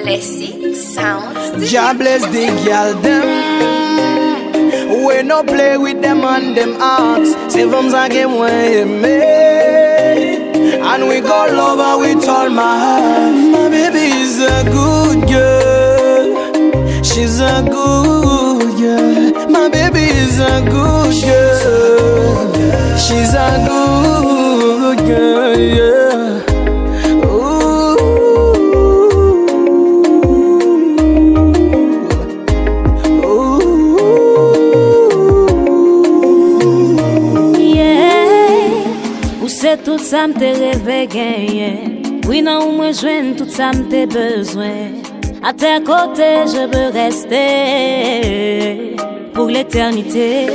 Blessing sounds. Jah bless the girl them. We no play with them and them hearts. Say from a game where made, and we go love her with all my heart. My baby is a good girl. She's a good girl. My baby is a good girl. She's a good girl, yeah. Tout ça m'te rêvé gagner. Oui, non, moi joindre tout ça m'te besoin. À tes côtés, je veux rester pour l'éternité.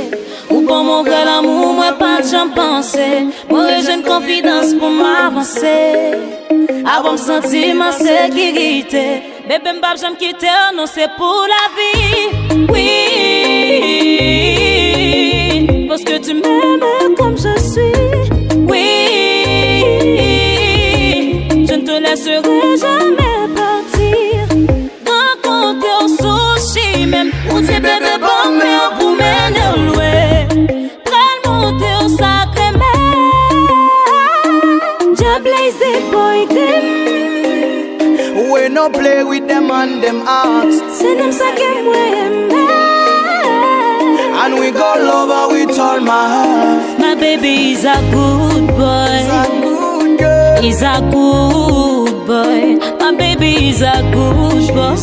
Ou pour mon grand amour, moi pas j'en penser. Moi j'ai une confidence pour m'avancer. Avant me sentir ma sécurité. Bébé m'bab j'aime quitter, non c'est pour la vie. Oui, parce que tu m'aimes comme je suis. Je ne te laisserai jamais partir. Rencontrer au sushi, même où t'es bébé bon, mais pour m'aider loin. Prends monter au sacré mer. Jah blaze the boy them. We no play with them and them hearts. C'est them sacré moi. And we go love her with all my heart. My baby is a good boy. He's a good boy. My baby is a good boy.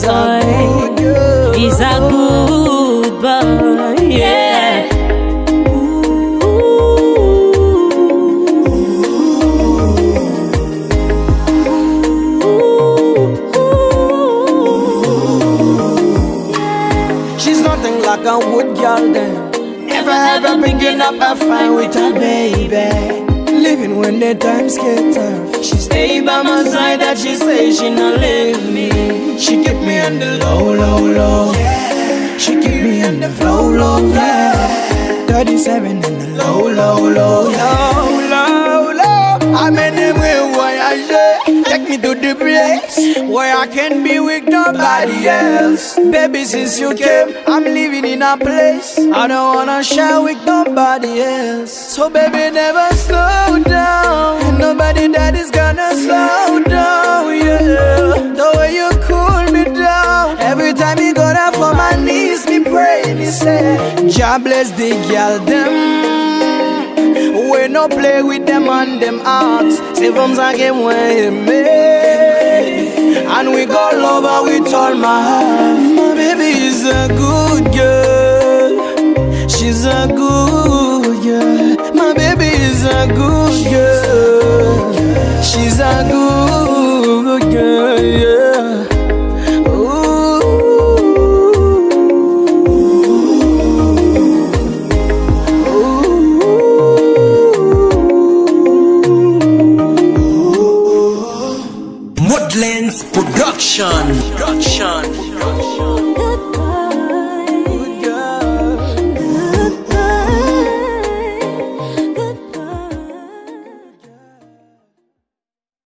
He's a good boy. Yeah. She's nothing like a wood girl then. Never ever picking up a fight with her baby. Living when the times get tough. She stay by my side and she say she not leave me. She keep me on the low, low, low. Yeah. She keep me on the flow, low, yeah. 37 in the low, low, low, low, low, low. I'm in the way voyager. Take me to the place where I can be with nobody else. Baby, since you came, I'm living in a place I don't wanna share with nobody else. So baby, never slow down. Ain't nobody that is gonna slow down, yeah. The way you cool me down. Every time you go down for my knees, me pray, me say, Jah bless the girl them. We no play with them and them hearts. Say from a game where made, and we go love her with all my heart. My baby is a good girl. She's a good girl. My baby is a good girl. She's a good girl, yeah. Production.